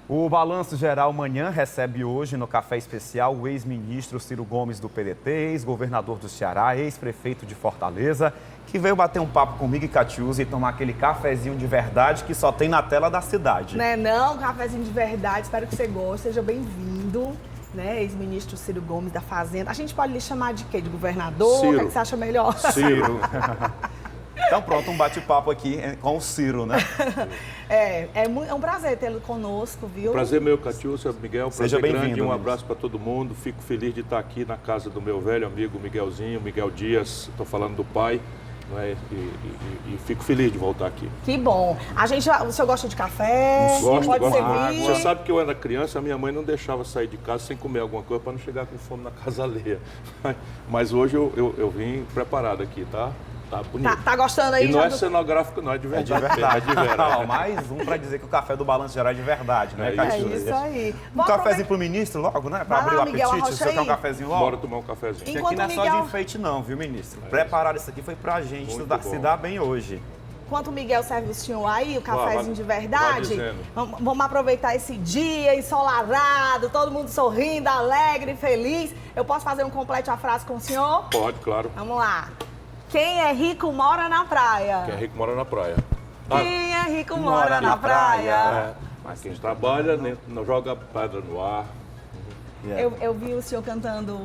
O Balanço Geral Manhã recebe hoje no Café Especial o ex-ministro Ciro Gomes do PDT, ex-governador do Ceará, ex-prefeito de Fortaleza, que veio bater um papo comigo e Catiúza e tomar aquele cafezinho de verdade que só tem na tela da cidade. Né não, cafezinho de verdade, espero que você goste, seja bem-vindo, né, ex-ministro Ciro Gomes da Fazenda. A gente pode lhe chamar de quê? De governador? Ciro. O que você acha melhor? Ciro. Então pronto, um bate-papo aqui com o Ciro, né? É um prazer tê-lo conosco, viu? Prazer meu, Catiúcia, Miguel, Seja prazer grande, bem-vindo, um abraço para todo mundo. Fico feliz de estar aqui na casa do meu velho amigo Miguelzinho, Miguel Dias, estou falando do pai, né? E fico feliz de voltar aqui. Que bom. O senhor gosta de café? Gosto, Pode gosto. servir? Você sabe que eu era criança, a minha mãe não deixava sair de casa sem comer alguma coisa para não chegar com fome na casa alheia. Mas hoje eu vim preparado aqui, tá? Tá bonito. Tá gostando aí? E não é cenográfico, não, é de verdade. É de verdade. É de verdade. Não, mais um para dizer que o café do Balanço Geral é de verdade, né, É Catiúza? isso aí. Um cafezinho pro ministro logo, né? Para Vai abrir lá, o Miguel, apetite. O senhor arrocha quer um aí. cafezinho logo? Bora tomar um cafezinho. Isso aqui Enquanto não é o só Miguel- de enfeite não, viu, ministro? Preparar isso aqui foi pra gente Muito se bom. dar bem hoje. Enquanto o Miguel serve o senhor aí, o Vai cafezinho de verdade, dizendo. vamos aproveitar esse dia ensolarado, todo mundo sorrindo, alegre, feliz. Eu posso fazer um complete a frase com o senhor? Pode, claro. Vamos lá. Quem é rico mora na praia. Quem é rico mora na praia. Quem é rico mora na praia. Mas quem trabalha não joga pedra no ar. Eu vi o senhor cantando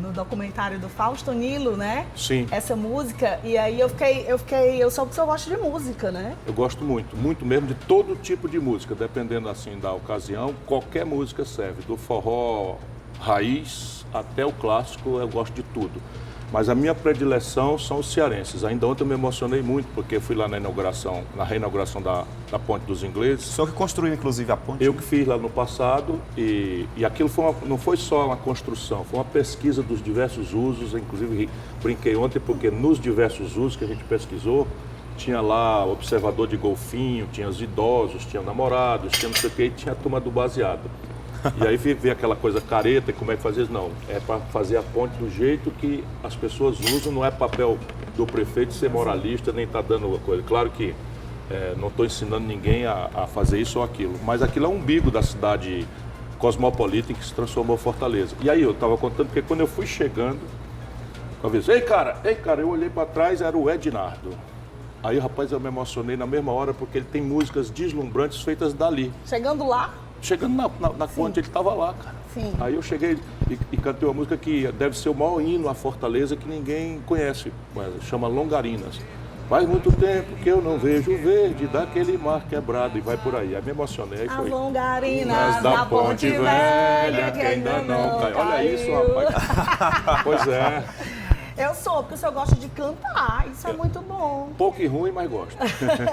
no documentário do Fausto Nilo, né? Sim. Essa música, e aí eu soube que o senhor gosta de música, né? Eu gosto muito, muito mesmo de todo tipo de música, dependendo assim da ocasião, qualquer música serve, do forró raiz até o clássico, eu gosto de tudo. Mas a minha predileção são os cearenses. Ainda ontem eu me emocionei muito, porque fui lá na reinauguração da Ponte dos Ingleses. O senhor que construiu, inclusive, a ponte? Eu que fiz lá no passado e aquilo não foi só uma construção, foi uma pesquisa dos diversos usos, inclusive brinquei ontem porque nos diversos usos que a gente pesquisou, tinha lá observador de golfinho, tinha os idosos, tinha namorados, tinha não sei o que, e tinha a turma do baseado. E aí vi aquela coisa careta, como é que fazia isso? Não, é para fazer a ponte do jeito que as pessoas usam, não é papel do prefeito ser moralista, nem tá dando uma coisa. Claro que não estou ensinando ninguém a fazer isso ou aquilo, mas aquilo é um umbigo da cidade cosmopolita que se transformou em Fortaleza. E aí eu estava contando, porque quando eu fui chegando, eu disse, ei cara, eu olhei para trás, era o Ednardo. Aí, rapaz, eu me emocionei na mesma hora, porque ele tem músicas deslumbrantes feitas dali. Chegando lá. Chegando na ponte, ele estava lá, cara. Sim. Aí eu cheguei e cantei uma música que deve ser o maior hino à Fortaleza que ninguém conhece, chama Longarinas. Faz muito tempo que eu não vejo o verde daquele mar quebrado, e vai por aí. Aí me emocionei. Aí As foi. longarinas da Ponte Velha, que ainda não caiu. Olha isso, rapaz. Pois é. Eu sou, porque o senhor gosta de cantar, isso é muito bom. Pouco e ruim, mas gosto.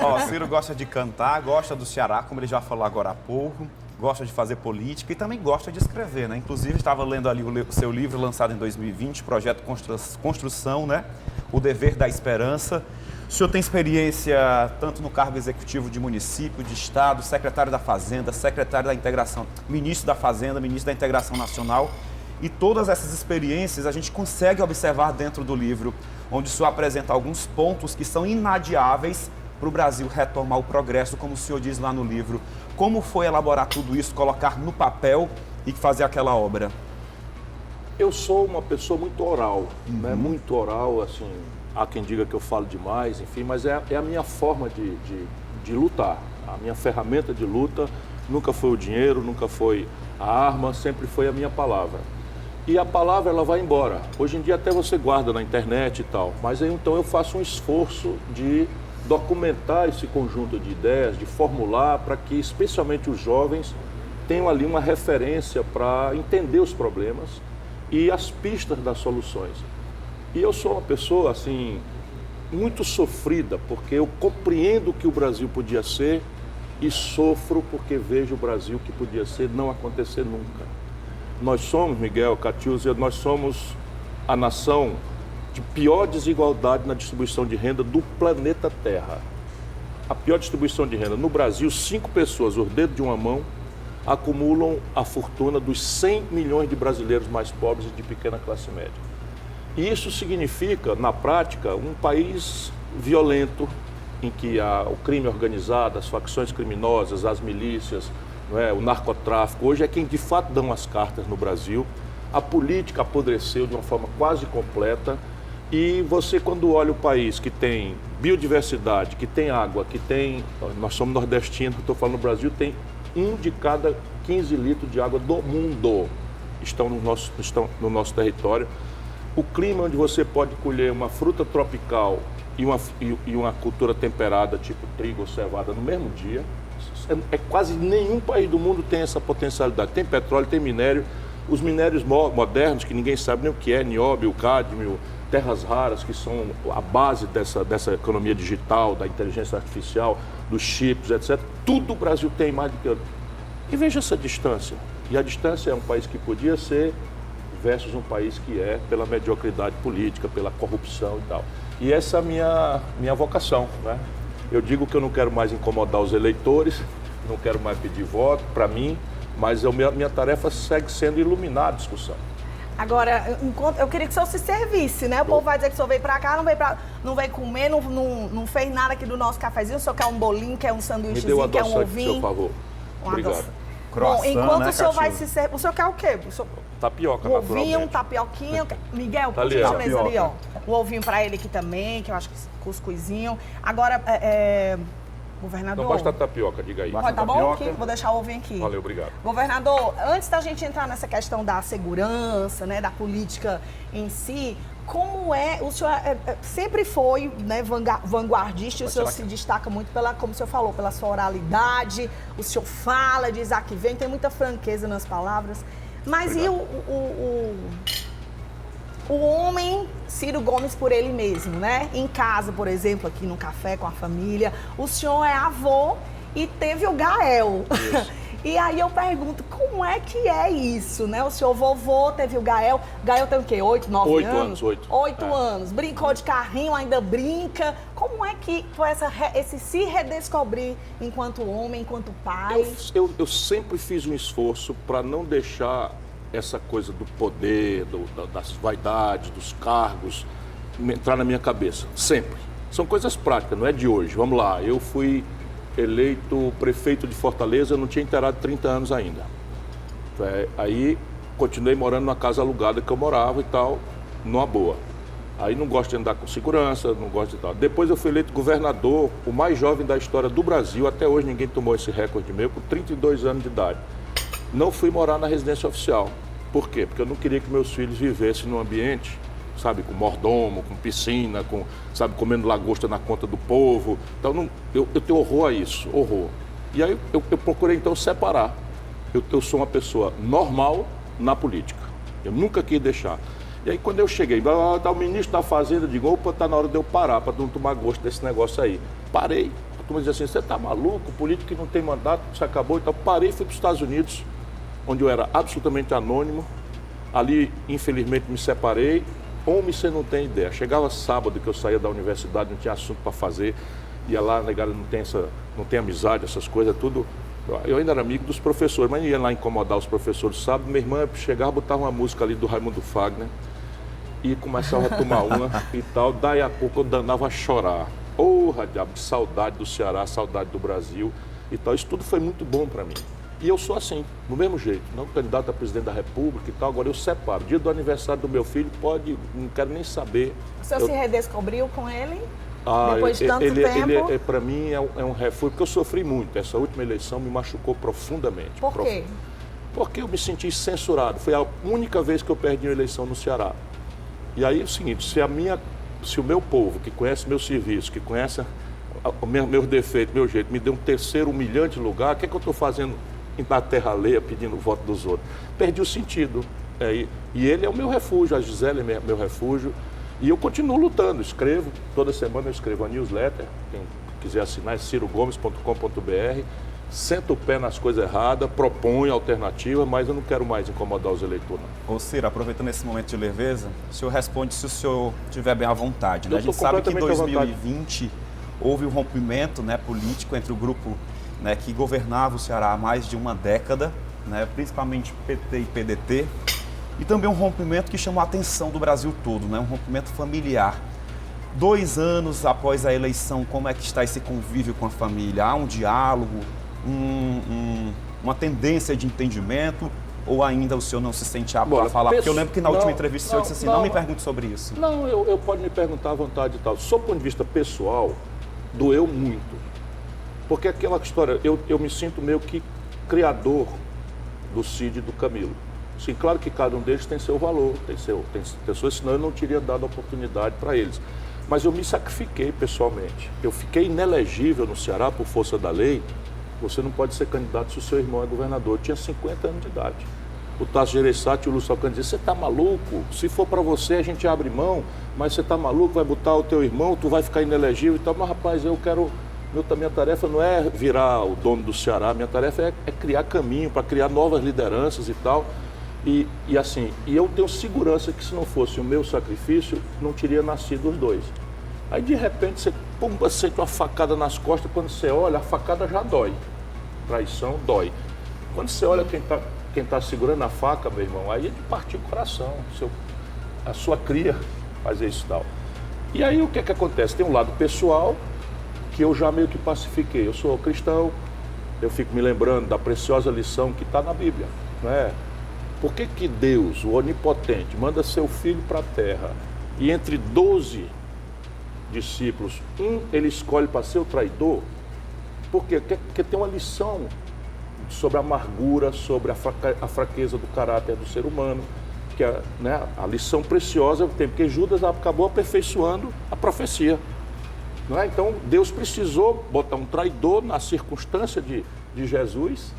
Ó, Ciro gosta de cantar, gosta do Ceará, como ele já falou agora há pouco, gosta de fazer política e também gosta de escrever, né? Inclusive, estava lendo ali o seu livro lançado em 2020, Projeto Construção, né? O Dever da Esperança. O senhor tem experiência tanto no cargo executivo de município, de estado, secretário da Fazenda, secretário da Integração, ministro da Fazenda, ministro da Integração Nacional. E todas essas experiências a gente consegue observar dentro do livro, onde o senhor apresenta alguns pontos que são inadiáveis para o Brasil retomar o progresso, como o senhor diz lá no livro. Como foi elaborar tudo isso, colocar no papel e fazer aquela obra? Eu sou uma pessoa muito oral, né? Muito oral, assim, há quem diga que eu falo demais, enfim, mas é a minha forma de lutar. A minha ferramenta de luta nunca foi o dinheiro, nunca foi a arma, sempre foi a minha palavra. E a palavra, ela vai embora. Hoje em dia até você guarda na internet e tal, mas aí então eu faço um esforço de documentar esse conjunto de ideias, de formular para que especialmente os jovens tenham ali uma referência para entender os problemas e as pistas das soluções. E eu sou uma pessoa, assim, muito sofrida, porque eu compreendo o que o Brasil podia ser e sofro porque vejo o Brasil que podia ser não acontecer nunca. Nós somos, Miguel, Catiúcia, nós somos a nação de pior desigualdade na distribuição de renda do planeta Terra. A pior distribuição de renda. No Brasil, 5 pessoas, os dedos de uma mão, acumulam a fortuna dos 100 milhões de brasileiros mais pobres e de pequena classe média. E isso significa, na prática, um país violento, em que o crime organizado, as facções criminosas, as milícias, não é, o narcotráfico, hoje é quem de fato dão as cartas no Brasil. A política apodreceu de uma forma quase completa. E você, quando olha o país que tem biodiversidade, que tem água, que tem... Nós somos nordestinos, estou falando no Brasil, tem 1 de cada 15 litros de água do mundo estão no nosso território. O clima onde você pode colher uma fruta tropical e uma cultura temperada, tipo trigo ou cevada, no mesmo dia. Quase nenhum país do mundo tem essa potencialidade. Tem petróleo, tem minério. Os minérios modernos, que ninguém sabe nem o que é, nióbio, cádmio, terras raras, que são a base dessa economia digital, da inteligência artificial, dos chips, etc. Tudo o Brasil tem mais do que... E veja essa distância. E a distância é um país que podia ser versus um país que é pela mediocridade política, pela corrupção e tal. E essa é a minha vocação, né? Eu digo que eu não quero mais incomodar os eleitores, não quero mais pedir voto para mim, mas minha tarefa segue sendo iluminar a discussão. Agora, eu queria que o senhor se servisse, né? O povo vai dizer que o senhor veio pra cá, não veio comer, não fez nada aqui do nosso cafezinho. O senhor quer um bolinho, quer um sanduíchezinho, quer um ovinho? Por favor. Obrigado. Bom, enquanto o senhor vai se servir... O senhor quer o quê? Tapioca, um ovinho, um tapioquinho. Miguel, por gentileza ali, ó. Um ovinho pra ele aqui também, que eu acho que cuscuzinho. Agora, governador... Não basta tapioca, diga aí. Pode, tá bom? Aqui, vou deixar o ovinho aqui. Valeu, obrigado. Governador, antes da gente entrar nessa questão da segurança, né, da política em si, como o senhor sempre foi, né, vanguardista, e o senhor se destaca muito como o senhor falou, pela sua oralidade, o senhor fala, diz que vem, tem muita franqueza nas palavras. Mas obrigado. E o homem Ciro Gomes por ele mesmo, né? Em casa, por exemplo, aqui no café com a família, o senhor é avô e teve o Gael. E aí eu pergunto, como é que é isso, né? O senhor vovô teve o Gael. Gael tem o quê? 8, 9 anos? 8 anos. Brincou de carrinho, ainda brinca. Como é que foi esse se redescobrir enquanto homem, enquanto pai? Eu sempre fiz um esforço para não deixar essa coisa do poder, das vaidades, dos cargos, entrar na minha cabeça. Sempre. São coisas práticas, não é de hoje. Vamos lá, eu fui eleito prefeito de Fortaleza, eu não tinha inteirado 30 anos ainda. Aí continuei morando numa casa alugada que eu morava e tal, numa boa. Aí não gosto de andar com segurança, não gosto de tal. Depois eu fui eleito governador, o mais jovem da história do Brasil, até hoje ninguém tomou esse recorde meu, com 32 anos de idade. Não fui morar na residência oficial. Por quê? Porque eu não queria que meus filhos vivessem num ambiente, sabe, com mordomo, com piscina, comendo lagosta na conta do povo. Então, eu tenho horror a isso, horror. E aí eu procurei, então, separar. Eu sou uma pessoa normal na política. Eu nunca quis deixar. E aí, quando eu cheguei, o ministro da Fazenda, eu digo, opa, tá na hora de eu parar, para não tomar gosto desse negócio aí. Parei. A turma dizia assim, você tá maluco? Político que não tem mandato, você acabou. Então, parei e fui para os Estados Unidos, onde eu era absolutamente anônimo. Ali, infelizmente, me separei. Homem, você não tem ideia. Chegava sábado que eu saía da universidade, não tinha assunto para fazer. Ia lá, negada, não tem amizade, essas coisas, tudo. Eu ainda era amigo dos professores, mas ia lá incomodar os professores sábado. Minha irmã chegava, botava uma música ali do Raimundo Fagner e começava a tomar uma e tal. Daí a pouco eu danava a chorar. Porra, diabo, saudade do Ceará, saudade do Brasil e tal. Isso tudo foi muito bom para mim. E eu sou assim, do mesmo jeito, não candidato a presidente da República e tal, agora eu separo. Dia do aniversário do meu filho, não quero nem saber. O senhor se redescobriu com ele? Depois de tanto tempo? Ele para mim, é um refúgio, porque eu sofri muito. Essa última eleição me machucou profundamente. Por quê? Porque eu me senti censurado. Foi a única vez que eu perdi uma eleição no Ceará. E aí é o seguinte, se o meu povo, que conhece meu serviço, que conhece meus defeitos, meu jeito, me deu um terceiro humilhante lugar, o que é que eu estou fazendo na terra alheia pedindo o voto dos outros? Perdi o sentido. E ele é o meu refúgio, a Gisele é meu refúgio. E eu continuo lutando, escrevo, toda semana eu escrevo a newsletter, quem quiser assinar é cirogomes.com.br, sento o pé nas coisas erradas, proponho alternativa, mas eu não quero mais incomodar os eleitores. Ô Ciro, aproveitando esse momento de leveza, o senhor responde se o senhor estiver bem à vontade, né? A gente sabe que em 2020 houve um rompimento, né, político entre o grupo, né, que governava o Ceará há mais de uma década, né, principalmente PT e PDT, e também um rompimento que chamou a atenção do Brasil todo, né, um rompimento familiar. 2 anos após a eleição, como é que está esse convívio com a família? Há um diálogo, uma tendência de entendimento? Ou ainda o senhor não se sente apto a falar? Porque eu lembro que na última entrevista o senhor disse assim, não me pergunte sobre isso. Não, eu pode me perguntar à vontade e tal. Sob o ponto de vista pessoal, doeu muito. Porque aquela história, eu me sinto meio que criador do Cid e do Camilo. Sim, claro que cada um deles tem seu valor, tem pessoas, senão eu não teria dado oportunidade para eles. Mas eu me sacrifiquei pessoalmente. Eu fiquei inelegível no Ceará por força da lei. Você não pode ser candidato se o seu irmão é governador. Eu tinha 50 anos de idade. O Tasso Gereissati e o Lúcio Alcântara diziam, você está maluco? Se for para você, a gente abre mão, mas você está maluco, vai botar o teu irmão, tu vai ficar inelegível e tal. Mas, rapaz, minha tarefa não é virar o dono do Ceará, minha tarefa é criar caminho para criar novas lideranças e tal. E eu tenho segurança que se não fosse o meu sacrifício, não teria nascido os dois. Aí, de repente, você sente uma facada nas costas, quando você olha, a facada já dói. Traição dói. Quando você olha quem tá segurando a faca, meu irmão, aí é de partir o coração. A sua cria fazer isso e tal. E aí, o que é que acontece? Tem um lado pessoal, que eu já meio que pacifiquei. Eu sou cristão, eu fico me lembrando da preciosa lição que está na Bíblia, não é? Por que Deus, o Onipotente, manda seu filho para a terra e entre 12 discípulos, ele escolhe para ser o traidor? Por quê? Porque tem uma lição sobre a amargura, sobre a fraqueza do caráter do ser humano, que é, né, a lição preciosa que tem, porque Judas acabou aperfeiçoando a profecia. Não é? Então, Deus precisou botar um traidor na circunstância de Jesus.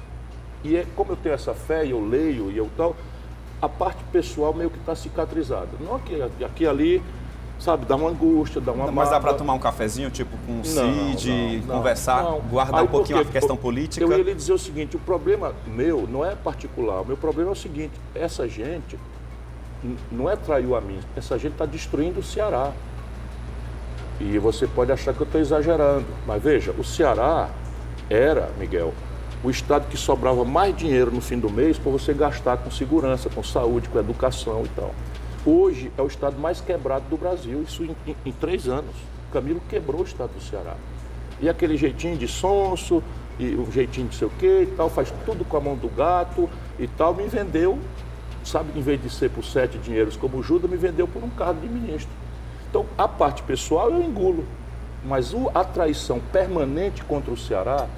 E como eu tenho essa fé, e eu leio e eu tal, a parte pessoal meio que está cicatrizada. Não aqui ali, sabe, dá uma angústia, dá uma Mas dá para tomar um cafezinho, tipo, com o Cid, conversar, guardar Aí, um pouquinho a questão política? Eu ia lhe dizer o seguinte, o problema meu não é particular, o meu problema é o seguinte, essa gente não é traiu a mim, essa gente está destruindo o Ceará. E você pode achar que eu estou exagerando, mas veja, o Ceará era, Miguel, o estado que sobrava mais dinheiro no fim do mês para você gastar com segurança, com saúde, com educação e tal. Hoje é o estado mais quebrado do Brasil, isso em 3 anos. Camilo quebrou o estado do Ceará. E aquele jeitinho de sonso, e o jeitinho de sei o quê e tal, faz tudo com a mão do gato e tal, me vendeu, sabe, em vez de ser por 7 dinheiros como o Judas, me vendeu por um cargo de ministro. Então, a parte pessoal eu engulo, mas a traição permanente contra o Ceará,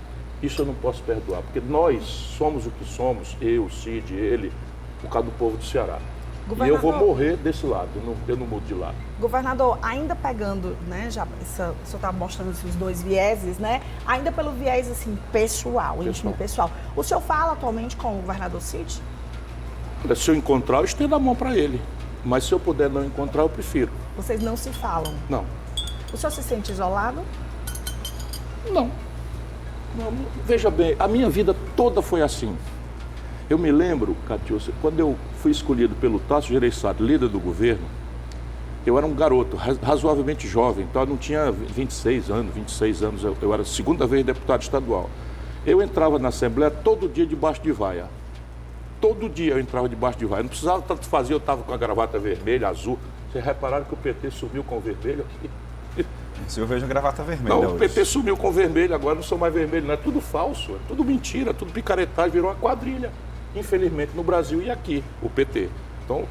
isso eu não posso perdoar, porque nós somos o que somos, eu, Cid, ele, por causa do povo do Ceará. E eu vou morrer desse lado, eu não mudo de lado. Governador, ainda pegando, né, já o senhor está mostrando esses 2 vieses, né, ainda pelo viés, assim, pessoal, íntimo e pessoal. O senhor fala atualmente com o governador Cid? Se eu encontrar, eu estendo a mão para ele, mas se eu puder não encontrar, eu prefiro. Vocês não se falam? Não. O senhor se sente isolado? Não. Veja bem, a minha vida toda foi assim. Eu me lembro, Catiúcia, quando eu fui escolhido pelo Tasso Gereissati, líder do governo, eu era um garoto razoavelmente jovem, então eu não tinha 26 anos, eu era a 2ª vez deputado estadual. Eu entrava na Assembleia todo dia debaixo de vaia. Todo dia eu entrava debaixo de vaia. Não precisava tanto fazer, eu estava com a gravata vermelha, azul. Vocês repararam que o PT sumiu com o vermelho aqui? Se eu vejo a gravata vermelha Não, o PT sumiu com vermelho, agora não sou mais vermelho, não é tudo falso, é tudo mentira, tudo picaretagem, virou uma quadrilha, infelizmente, no Brasil e aqui, o PT. Então,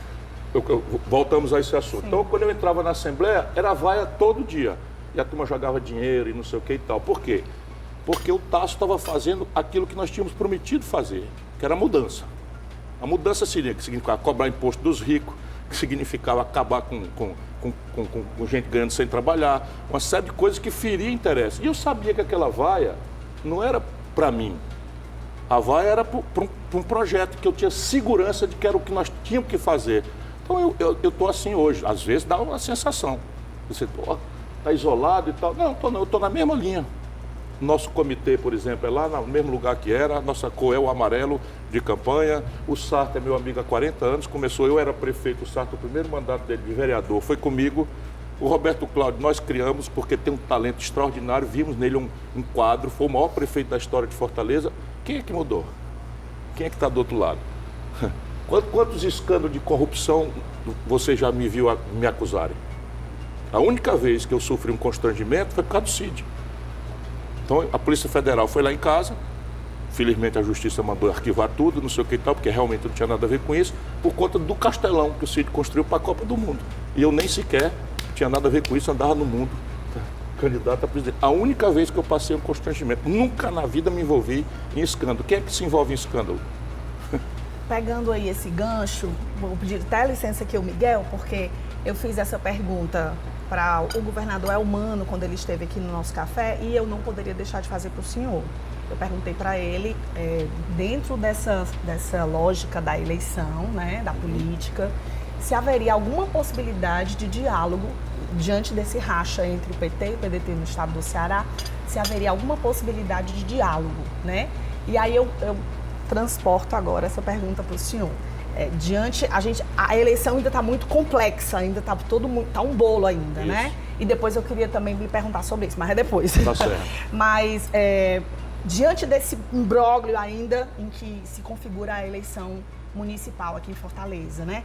voltamos a esse assunto. Sim. Então, quando eu entrava na Assembleia, era vaia todo dia, e a turma jogava dinheiro e não sei o que e tal. Por quê? Porque o Tasso estava fazendo aquilo que nós tínhamos prometido fazer, que era a mudança. A mudança seria, que significava cobrar imposto dos ricos, que significava acabar com gente ganhando sem trabalhar, uma série de coisas que feria interesse. E eu sabia que aquela vaia não era para mim. A vaia era para um projeto que eu tinha segurança de que era o que nós tínhamos que fazer. Então eu estou assim hoje. Às vezes dá uma sensação. Você está isolado e tal. Não, eu estou na mesma linha. Nosso comitê, por exemplo, é lá no mesmo lugar que era. A nossa cor é o amarelo de campanha. O Sarto é meu amigo há 40 anos. Eu era prefeito, o Sarto, o primeiro mandato dele de vereador foi comigo. O Roberto Cláudio nós criamos porque tem um talento extraordinário. Vimos nele um quadro. Foi o maior prefeito da história de Fortaleza. Quem é que mudou? Quem é que está do outro lado? Quantos escândalos de corrupção você já me viu me acusarem? A única vez que eu sofri um constrangimento foi por causa do Cid. Então, a Polícia Federal foi lá em casa, felizmente a Justiça mandou arquivar tudo, não sei o que e tal, porque realmente não tinha nada a ver com isso, por conta do castelão que o Cid construiu para a Copa do Mundo. E eu nem sequer tinha nada a ver com isso, andava no mundo, candidato a presidente. A única vez que eu passei um constrangimento, nunca na vida me envolvi em escândalo. Quem é que se envolve em escândalo? Pegando aí esse gancho, vou pedir até licença aqui ao Miguel, porque eu fiz essa pergunta para o governador Elmano quando ele esteve aqui no nosso café e eu não poderia deixar de fazer para o senhor. Eu perguntei para ele, dentro dessa lógica da eleição, né, da política, se haveria alguma possibilidade de diálogo diante desse racha entre o PT e o PDT no estado do Ceará, se haveria alguma possibilidade de diálogo, né? E aí eu transporto agora essa pergunta para o senhor. A eleição ainda está muito complexa, ainda está um bolo ainda, isso, né? E depois eu queria também lhe perguntar sobre isso, mas é depois. Tá certo. Mas diante desse imbróglio ainda em que se configura a eleição municipal aqui em Fortaleza, né?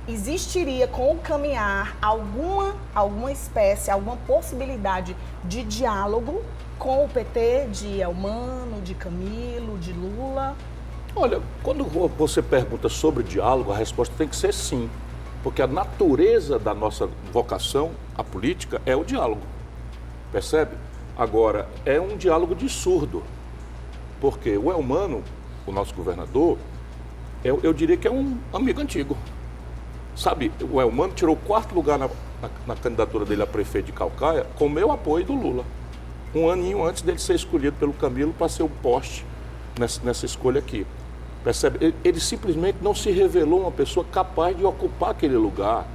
Existiria com o caminhar alguma espécie, alguma possibilidade de diálogo com o PT, de Elmano, de Camilo, de Lula? Olha, quando você pergunta sobre diálogo, a resposta tem que ser sim. Porque a natureza da nossa vocação, a política, é o diálogo. Percebe? Agora, é um diálogo de surdo. Porque o Elmano, o nosso governador, eu diria que é um amigo antigo. Sabe, o Elmano tirou o 4º lugar na candidatura dele a prefeito de Caucaia com o meu apoio do Lula. Um aninho antes dele ser escolhido pelo Camilo para ser o poste nessa escolha aqui. Percebe? Ele simplesmente não se revelou uma pessoa capaz de ocupar aquele lugar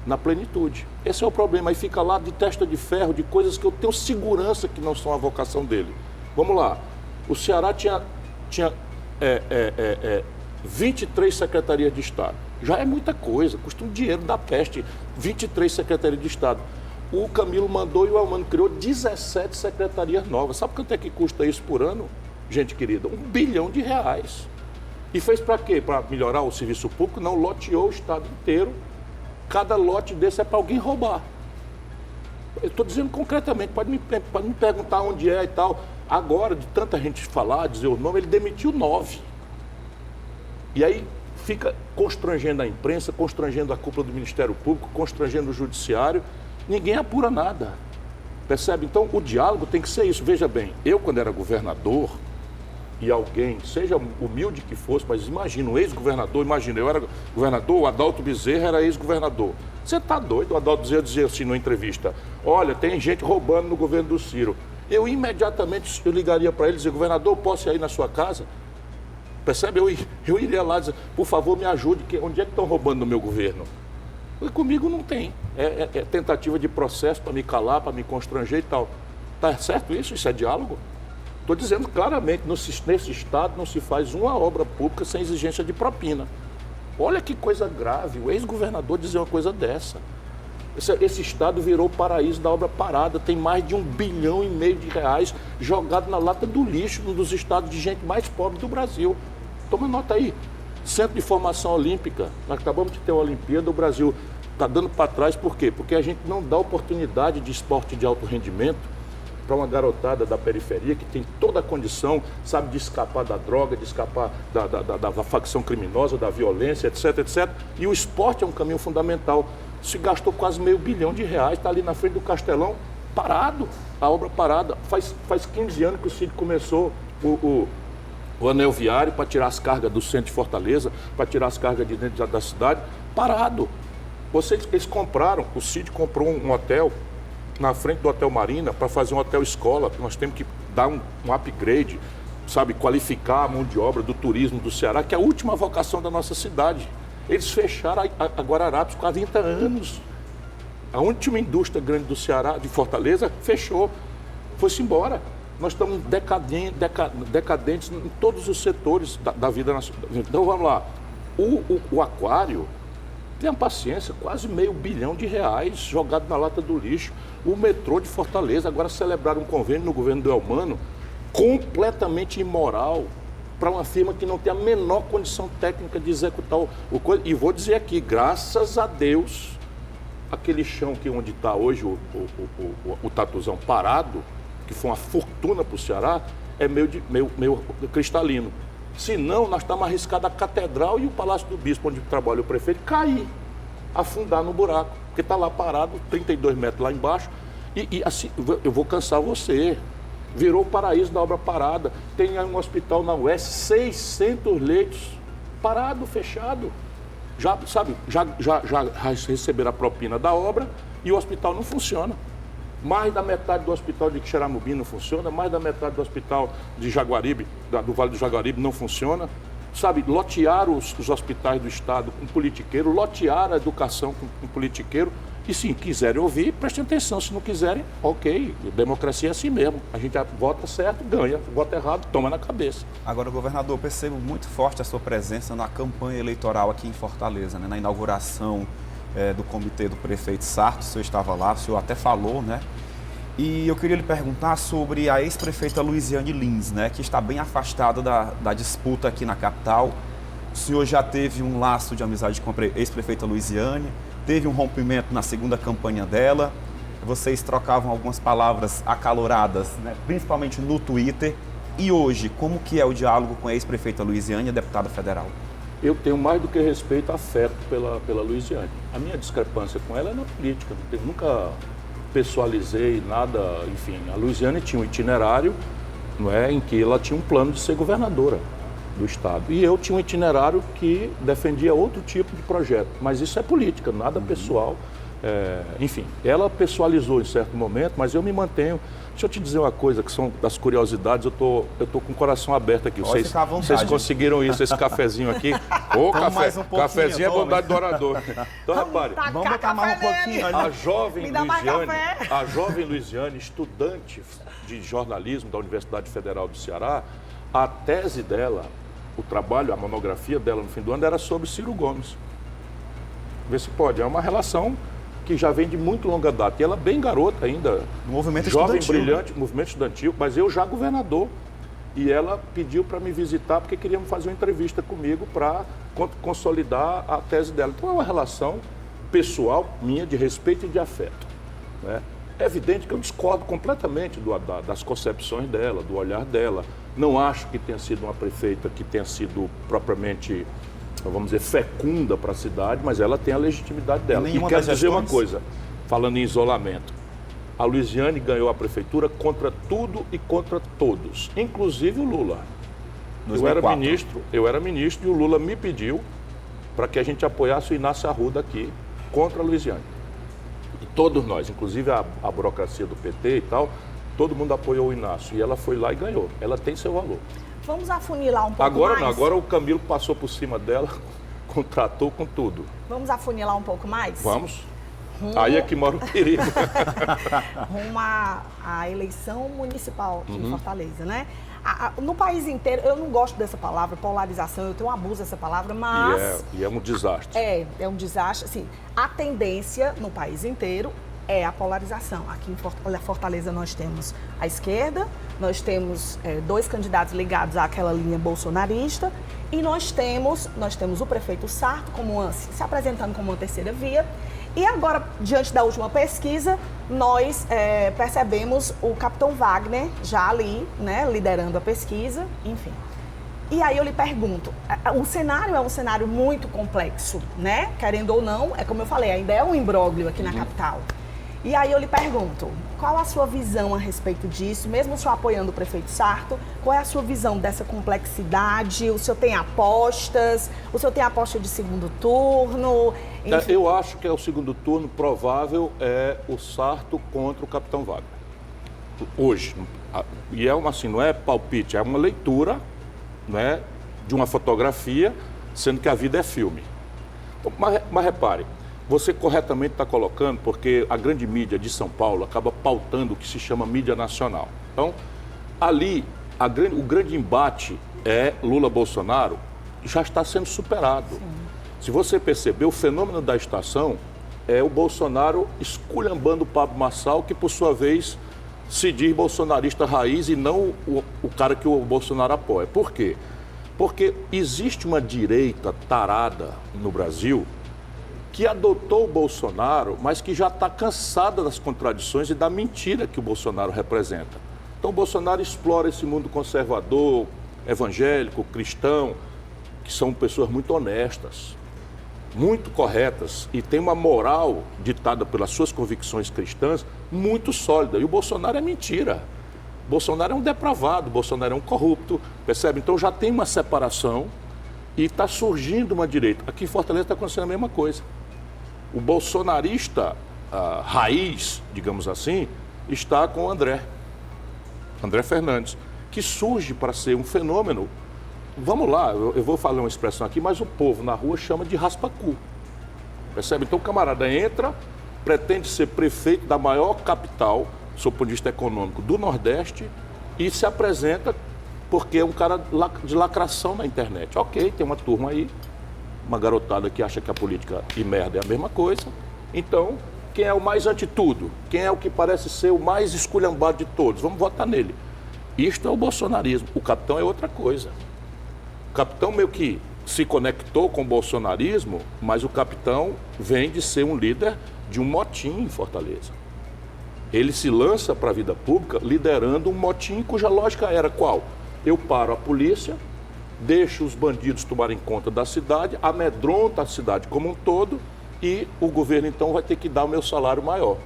na plenitude. Esse é o problema. Aí fica lá de testa de ferro, de coisas que eu tenho segurança que não são a vocação dele. Vamos lá. O Ceará tinha 23 secretarias de Estado. Já é muita coisa, custa um dinheiro da peste, 23 secretarias de Estado. O Camilo mandou e o Elmano criou 17 secretarias novas. Sabe quanto é que custa isso por ano, gente querida? R$1 bilhão. E fez para quê? Para melhorar o serviço público? Não, loteou o Estado inteiro. Cada lote desse é para alguém roubar. Eu estou dizendo concretamente, pode me perguntar onde é e tal. Agora, de tanta gente falar, dizer o nome, ele demitiu 9. E aí fica constrangendo a imprensa, constrangendo a cúpula do Ministério Público, constrangendo o Judiciário. Ninguém apura nada. Percebe? Então, o diálogo tem que ser isso. Veja bem, eu quando era governador, e alguém, seja humilde que fosse, mas imagina, um ex-governador, eu era governador, o Adalto Bezerra era ex-governador. Você está doido? O Adalto Bezerra dizia assim numa entrevista, olha, tem gente roubando no governo do Ciro. Eu imediatamente ligaria para ele e dizia, governador, posso ir aí na sua casa? Percebe? Eu iria lá e dizer, por favor, me ajude, onde é que estão roubando no meu governo? E comigo não tem. É tentativa de processo para me calar, para me constranger e tal. Tá certo isso? Isso é diálogo? Estou dizendo claramente, nesse Estado não se faz uma obra pública sem exigência de propina. Olha que coisa grave, o ex-governador dizer uma coisa dessa. Esse Estado virou o paraíso da obra parada, tem mais de R$1,5 bilhão jogado na lata do lixo, um dos estados de gente mais pobre do Brasil. Toma nota aí, Centro de Formação Olímpica, nós acabamos de ter uma Olimpíada, o Brasil está dando para trás, por quê? Porque a gente não dá oportunidade de esporte de alto rendimento para uma garotada da periferia que tem toda a condição, sabe, de escapar da droga, de escapar da facção criminosa, da violência, etc, etc. E o esporte é um caminho fundamental. Se gastou quase R$500 milhão, está ali na frente do Castelão, parado, a obra parada. Faz 15 anos que o Cid começou o anel viário para tirar as cargas do centro de Fortaleza, para tirar as cargas de dentro da cidade, parado. Eles compraram, o Cid comprou um hotel na frente do Hotel Marina para fazer um hotel escola. Nós temos que dar um upgrade, sabe, qualificar a mão de obra do turismo do Ceará, que é a última vocação da nossa cidade. Eles fecharam a Guararapes com 40 anos. A última indústria grande do Ceará, de Fortaleza, fechou. Foi-se embora. Nós estamos decadentes em todos os setores da vida nacional. Então, vamos lá. O aquário, tenha paciência, quase R$500 bilhão jogado na lata do lixo. O metrô de Fortaleza, agora celebraram um convênio no governo do Elmano, completamente imoral, para uma firma que não tem a menor condição técnica de executar o coisa. E vou dizer aqui, graças a Deus, aquele chão que onde está hoje o Tatuzão parado, que foi uma fortuna para o Ceará, é meio cristalino. Senão, nós estamos arriscados a Catedral e o Palácio do Bispo, onde trabalha o prefeito, cair, afundar no buraco, porque está lá parado, 32 metros lá embaixo, e assim, eu vou cansar você. Virou o paraíso da obra parada. Tem um hospital na UES, 600 leitos, parado, fechado. Já receberam a propina da obra e o hospital não funciona. Mais da metade do hospital de Quixeramobim não funciona, mais da metade do hospital de Jaguaribe, do Vale do Jaguaribe, não funciona. Sabe, lotearam os hospitais do Estado com politiqueiro, lotearam a educação com politiqueiro. E se quiserem ouvir, prestem atenção. Se não quiserem, ok, democracia é assim mesmo. A gente vota certo, ganha. Vota errado, toma na cabeça. Agora, governador, percebo muito forte a sua presença na campanha eleitoral aqui em Fortaleza, né? Na inauguração do comitê do prefeito Sarto. O senhor estava lá, o senhor até falou, né? E eu queria lhe perguntar sobre a ex-prefeita Luiziane Lins, né? Que está bem afastada da disputa aqui na capital. O senhor já teve um laço de amizade com a ex-prefeita Luiziane, teve um rompimento na segunda campanha dela, vocês trocavam algumas palavras acaloradas, né? Principalmente no Twitter. E hoje, como que é o diálogo com a ex-prefeita Luiziane, a deputada federal? Eu tenho mais do que respeito e afeto pela Luiziane. A minha discrepância com ela é na política, nunca pessoalizei nada, enfim. A Luiziane tinha um itinerário, não é, em que ela tinha um plano de ser governadora do Estado. E eu tinha um itinerário que defendia outro tipo de projeto. Mas isso é política, nada pessoal. Enfim, ela pessoalizou em certo momento, mas eu me mantenho. Deixa eu te dizer uma coisa, que são das curiosidades, eu tô com o coração aberto aqui. Vocês conseguiram isso, esse cafezinho aqui? Ô, cafezinho é bondade do orador. Então, repare, vamos botar mais um pouquinho. A jovem Luiziane, estudante de jornalismo da Universidade Federal do Ceará, a tese dela, o trabalho, a monografia dela no fim do ano era sobre Ciro Gomes. Vê se pode, é uma relação que já vem de muito longa data. E ela bem garota ainda, movimento jovem, estudantil, brilhante, movimento estudantil, mas eu já governador. E ela pediu para me visitar porque queria fazer uma entrevista comigo para consolidar a tese dela. Então é uma relação pessoal minha de respeito e de afeto, né? É evidente que eu discordo completamente das concepções dela, do olhar dela. Não acho que tenha sido uma prefeita que tenha sido propriamente, vamos dizer, fecunda para a cidade, mas ela tem a legitimidade dela. E quero dizer uma coisa, falando em isolamento. A Luiziane ganhou a prefeitura contra tudo e contra todos, inclusive o Lula. Eu era ministro e o Lula me pediu para que a gente apoiasse o Inácio Arruda aqui contra a Luiziane. E todos nós, inclusive a burocracia do PT e tal, todo mundo apoiou o Inácio. E ela foi lá e ganhou. Ela tem seu valor. Vamos afunilar um pouco agora mais? Não, agora o Camilo passou por cima dela, contratou com tudo. Vamos afunilar um pouco mais? Vamos. Aí é que mora o perigo. Rumo à eleição municipal aqui em Fortaleza, né? No país inteiro, eu não gosto dessa palavra, polarização, eu tenho um abuso dessa palavra, mas... E é um desastre. É um desastre. Assim, a tendência no país inteiro é a polarização. Aqui em Fortaleza nós temos a esquerda, nós temos 2 candidatos ligados àquela linha bolsonarista e nós temos o prefeito Sarto se apresentando como uma terceira via. E agora, diante da última pesquisa, nós percebemos o capitão Wagner já ali, né, liderando a pesquisa, enfim. E aí eu lhe pergunto, o cenário é um cenário muito complexo, né? Querendo ou não, é como eu falei, ainda é um imbróglio aqui na capital. E aí eu lhe pergunto, qual a sua visão a respeito disso? Mesmo o senhor apoiando o prefeito Sarto, qual é a sua visão dessa complexidade? O senhor tem apostas? O senhor tem aposta de segundo turno? Enfim. Eu acho que o segundo turno provável é o Sarto contra o capitão Wagner. Hoje. E assim, não é palpite, é uma leitura, né, de uma fotografia, sendo que a vida é filme. Mas repare, você corretamente está colocando, porque a grande mídia de São Paulo acaba pautando o que se chama mídia nacional. Então, ali, o grande embate é Lula-Bolsonaro, já está sendo superado. Sim. Se você perceber, o fenômeno da estação é o Bolsonaro esculhambando o Pablo Marçal, que por sua vez se diz bolsonarista raiz e não o cara que o Bolsonaro apoia. Por quê? Porque existe uma direita tarada no Brasil que adotou o Bolsonaro, mas que já está cansada das contradições e da mentira que o Bolsonaro representa. Então o Bolsonaro explora esse mundo conservador, evangélico, cristão, que são pessoas muito honestas, muito corretas e tem uma moral ditada pelas suas convicções cristãs muito sólida. E o Bolsonaro é mentira. O Bolsonaro é um depravado, o Bolsonaro é um corrupto, percebe? Então já tem uma separação e está surgindo uma direita. Aqui em Fortaleza está acontecendo a mesma coisa. O bolsonarista raiz, digamos assim, está com o André Fernandes, que surge para ser um fenômeno. Vamos lá, eu vou falar uma expressão aqui, mas o povo na rua chama de raspacu. Percebe? Então o camarada entra, pretende ser prefeito da maior capital, sob o ponto de vista econômico, do Nordeste e se apresenta porque é um cara de lacração na internet. Ok, tem uma turma aí, uma garotada que acha que a política e merda é a mesma coisa. Então, quem é o mais anti-tudo? Quem é o que parece ser o mais esculhambado de todos? Vamos votar nele. Isto é o bolsonarismo. O capitão é outra coisa. O capitão meio que se conectou com o bolsonarismo, mas o capitão vem de ser um líder de um motim em Fortaleza. Ele se lança para a vida pública liderando um motim cuja lógica era qual? Eu paro a polícia, deixo os bandidos tomarem conta da cidade, amedronta a cidade como um todo e o governo então vai ter que dar o meu salário maior.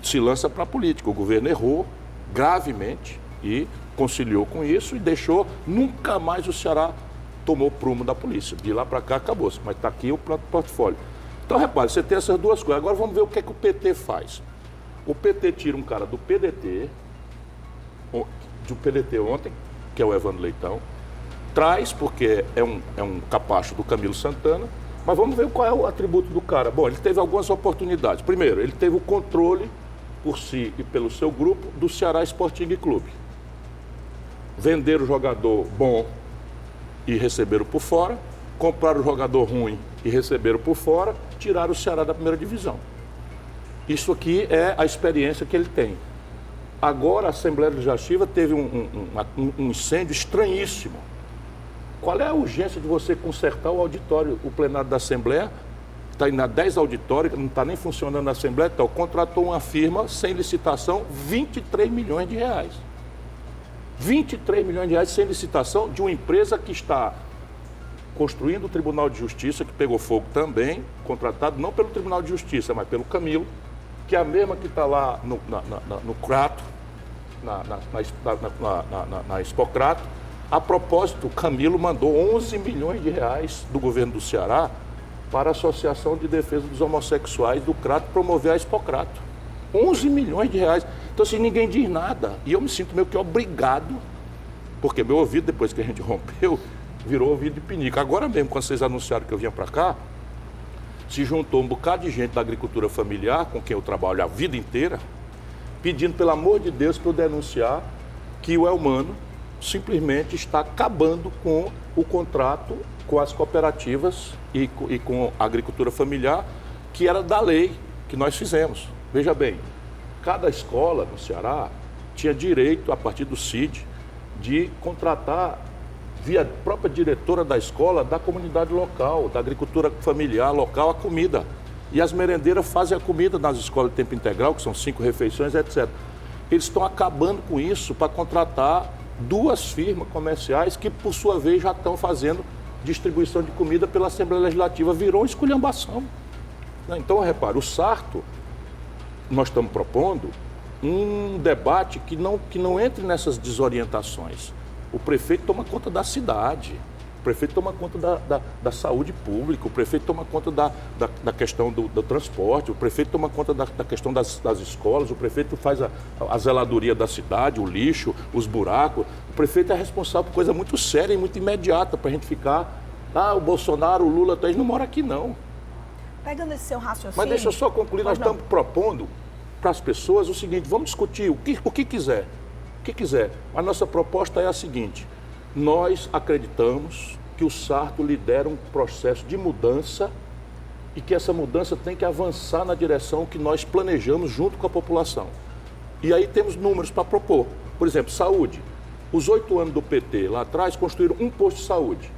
Se lança para a política. O governo errou gravemente e conciliou com isso e deixou, nunca mais o Ceará tomou prumo da polícia. De lá para cá acabou-se, mas está aqui o portfólio. Então repare, você tem essas duas coisas. Agora vamos ver o que é que o PT faz. O PT tira um cara do PDT ontem, que é o Evandro Leitão, traz, porque é um capacho do Camilo Santana, mas vamos ver qual é o atributo do cara. Bom, ele teve algumas oportunidades. Primeiro, ele teve o controle por si e pelo seu grupo do Ceará Sporting Clube. Vender o jogador bom e receberam por fora, comprar o jogador ruim e receberam por fora, tiraram o Ceará da primeira divisão. Isso aqui é a experiência que ele tem. Agora a Assembleia Legislativa teve um incêndio estranhíssimo. Qual é a urgência de você consertar o auditório, o plenário da Assembleia? Está indo a 10 auditórios, não está nem funcionando a Assembleia, então contratou uma firma sem licitação, 23 milhões de reais. 23 milhões de reais sem licitação de uma empresa que está construindo o Tribunal de Justiça, que pegou fogo também, contratado não pelo Tribunal de Justiça, mas pelo Camilo, que é a mesma que está lá no Crato, na Expocrato. A propósito, o Camilo mandou 11 milhões de reais do governo do Ceará para a Associação de Defesa dos Homossexuais do Crato promover a Expocrato. 11 milhões de reais. Então, assim, ninguém diz nada. E eu me sinto meio que obrigado, porque meu ouvido, depois que a gente rompeu, virou ouvido de pinica. Agora mesmo, quando vocês anunciaram que eu vinha para cá, se juntou um bocado de gente da agricultura familiar, com quem eu trabalho a vida inteira, pedindo, pelo amor de Deus, para eu denunciar que o Elmano simplesmente está acabando com o contrato com as cooperativas e com a agricultura familiar, que era da lei que nós fizemos. Veja bem, cada escola no Ceará tinha direito, a partir do CID, de contratar via própria diretora da escola, da comunidade local, da agricultura familiar local, a comida. E as merendeiras fazem a comida nas escolas de tempo integral, que são 5 refeições, etc. Eles estão acabando com isso para contratar 2 firmas comerciais que, por sua vez, já estão fazendo distribuição de comida pela Assembleia Legislativa. Virou uma esculhambação. Então, repare, o Sarto, nós estamos propondo um debate que não entre nessas desorientações. O prefeito toma conta da cidade, o prefeito toma conta da saúde pública, o prefeito toma conta da questão do transporte, o prefeito toma conta da questão das escolas, o prefeito faz a zeladoria da cidade, o lixo, os buracos. O prefeito é responsável por coisa muito séria e muito imediata para a gente ficar, o Bolsonaro, o Lula, eles não moram aqui não. Pegando esse seu raciocínio... Mas deixa eu só concluir, nós estamos propondo para as pessoas o seguinte, vamos discutir o que quiser. O que quiser. A nossa proposta é a seguinte: nós acreditamos que o Sarto lidera um processo de mudança e que essa mudança tem que avançar na direção que nós planejamos junto com a população. E aí temos números para propor. Por exemplo, saúde. Os 8 anos do PT lá atrás construíram um posto de saúde.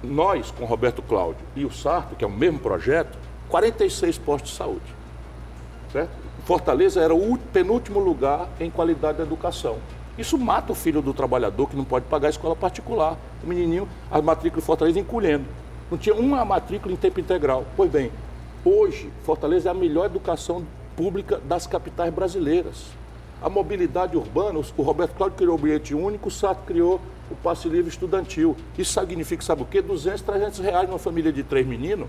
nós, com o Roberto Cláudio e o Sarto, que é o mesmo projeto, 46 postos de saúde. Certo? Fortaleza era o penúltimo lugar em qualidade da educação. Isso mata o filho do trabalhador que não pode pagar a escola particular. O menininho, a matrícula de Fortaleza encolhendo. Não tinha uma matrícula em tempo integral. Pois bem, hoje, Fortaleza é a melhor educação pública das capitais brasileiras. A mobilidade urbana, o Roberto Cláudio criou o bilhete único, o Sarto criou o passe livre estudantil. Isso significa, sabe o quê? 200, 300 reais numa família de 3 meninos,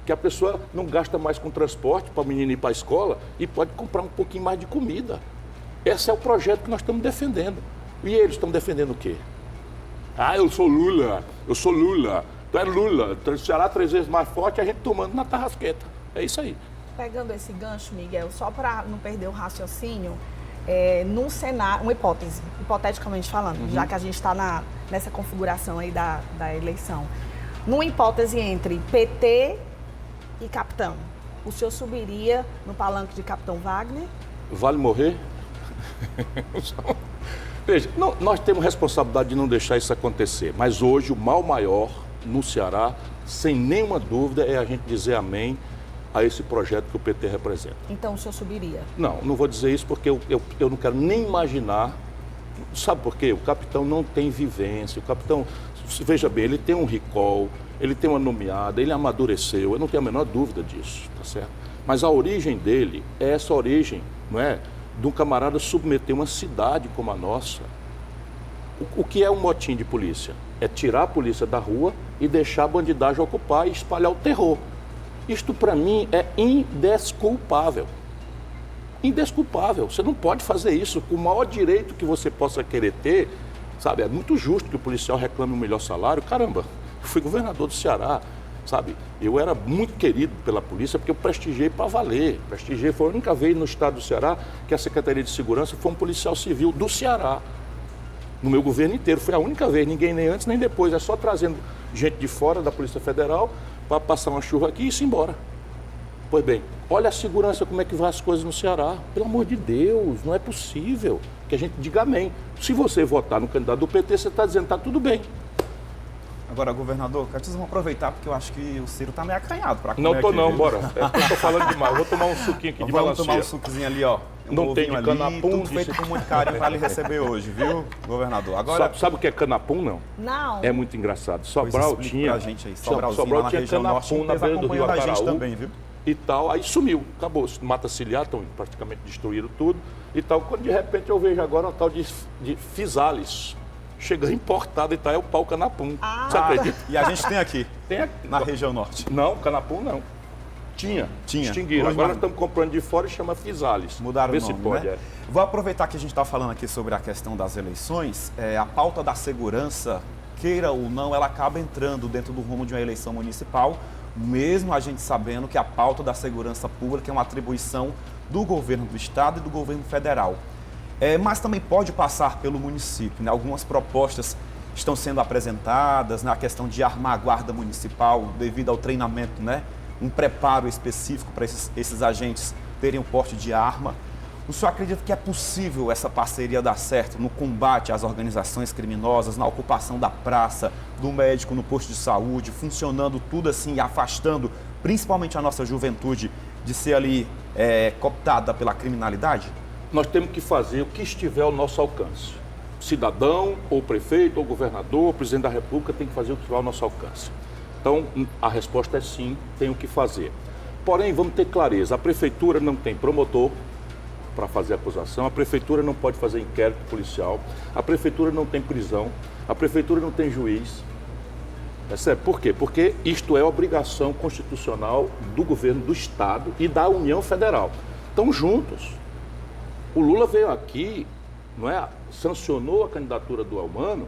que a pessoa não gasta mais com transporte para o menino ir para a escola e pode comprar um pouquinho mais de comida. Esse é o projeto que nós estamos defendendo. E eles estão defendendo o quê? Ah, eu sou Lula, tu é Lula, o Ceará 3 vezes mais forte, a gente tomando na tarrasqueta. É isso aí. Pegando esse gancho, Miguel, só para não perder o raciocínio, num cenário, uma hipótese, hipoteticamente falando, já que a gente está nessa configuração aí da eleição, numa hipótese entre PT e Capitão, o senhor subiria no palanque de Capitão Wagner? Vale morrer? Veja, nós temos responsabilidade de não deixar isso acontecer, mas hoje o mal maior no Ceará, sem nenhuma dúvida, é a gente dizer amém a esse projeto que o PT representa. Então o senhor subiria? Não vou dizer isso porque eu não quero nem imaginar. Sabe por quê? O capitão não tem vivência, o capitão, veja bem, ele tem um recall, ele tem uma nomeada, ele amadureceu, eu não tenho a menor dúvida disso, tá certo? Mas a origem dele é essa origem, não é? De um camarada submeter uma cidade como a nossa. O que é um motim de polícia? É tirar a polícia da rua e deixar a bandidagem ocupar e espalhar o terror. Isto, para mim, é indesculpável. Indesculpável. Você não pode fazer isso com o maior direito que você possa querer ter. Sabe, é muito justo que o policial reclame o melhor salário. Caramba, eu fui governador do Ceará, sabe? Eu era muito querido pela polícia porque eu prestigiei para valer. Foi a única vez no estado do Ceará que a Secretaria de Segurança foi um policial civil do Ceará. No meu governo inteiro, foi a única vez, ninguém nem antes nem depois. É só trazendo gente de fora da Polícia Federal para passar uma chuva aqui e ir embora. Pois bem, olha a segurança, como é que vai as coisas no Ceará. Pelo amor de Deus, não é possível que a gente diga amém. Se você votar no candidato do PT, você está dizendo que está tudo bem. Agora, governador, vamos aproveitar porque eu acho que o Ciro está meio acanhado para comer. Não tô aqui, não, viu? bora. Eu tô falando demais. Eu vou tomar um suquinho aqui de Vamos melancia. tomar um suquinho ali, ó. Não tem de ali, canapum, tudo feito com muito carinho para lhe receber hoje, viu, governador? Agora, Sabe o que é canapum, não? Não. É muito engraçado. pois Sobral explica tinha... pra gente aí. Sobralzinho, Sobral lá na tinha região norte, canapum na teve beira do Rio acompanhando a gente Acaraú também, viu? e tal. Aí sumiu, acabou. Mata ciliar, praticamente destruíram tudo e tal. Quando de repente eu vejo agora uma tal de Fisales. Chega importado e tal, é o pau canapum. Você acredita? E a gente tem aqui, Tem aqui. na região norte. Não, canapum não. Tinha. Extinguiram. Hoje Agora não. estamos comprando de fora e chama Fisales. Mudaram Vê o nome, se pode, né? Vou aproveitar que a gente está falando aqui sobre a questão das eleições. A pauta da segurança, queira ou não, ela acaba entrando dentro do rumo de uma eleição municipal, mesmo a gente sabendo que a pauta da segurança pública é uma atribuição do governo do estado e do governo federal. Mas também pode passar pelo município, né? Algumas propostas estão sendo apresentadas, né? A questão de armar a guarda municipal devido ao treinamento, né? Um preparo específico para esses agentes terem o porte de arma. O senhor acredita que é possível essa parceria dar certo no combate às organizações criminosas, na ocupação da praça, do médico no posto de saúde, funcionando tudo assim, afastando principalmente a nossa juventude de ser ali cooptada pela criminalidade? Nós temos que fazer o que estiver ao nosso alcance. Cidadão, ou prefeito, ou governador, ou presidente da República tem que fazer o que estiver ao nosso alcance. Então, a resposta é sim, tem o que fazer. Porém, vamos ter clareza, a prefeitura não tem promotor para fazer acusação, a prefeitura não pode fazer inquérito policial, a prefeitura não tem prisão, a prefeitura não tem juiz. Por quê? Porque isto é obrigação constitucional do governo do Estado e da União Federal. Estão juntos. O Lula veio aqui, não é? Sancionou a candidatura do Elmano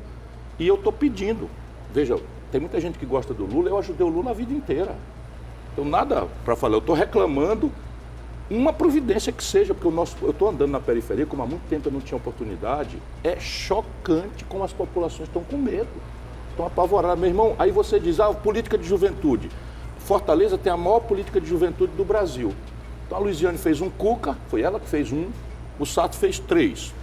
e eu estou pedindo. Veja, tem muita gente que gosta do Lula, eu ajudei o Lula a vida inteira. Então nada para falar, eu estou reclamando uma providência que seja, porque eu estou andando na periferia, como há muito tempo eu não tinha oportunidade, é chocante como as populações estão com medo, estão apavoradas. Meu irmão, aí você diz, política de juventude. Fortaleza tem a maior política de juventude do Brasil. Então a Luiziane fez um Cuca, foi ela que fez um, o Sarto fez 3,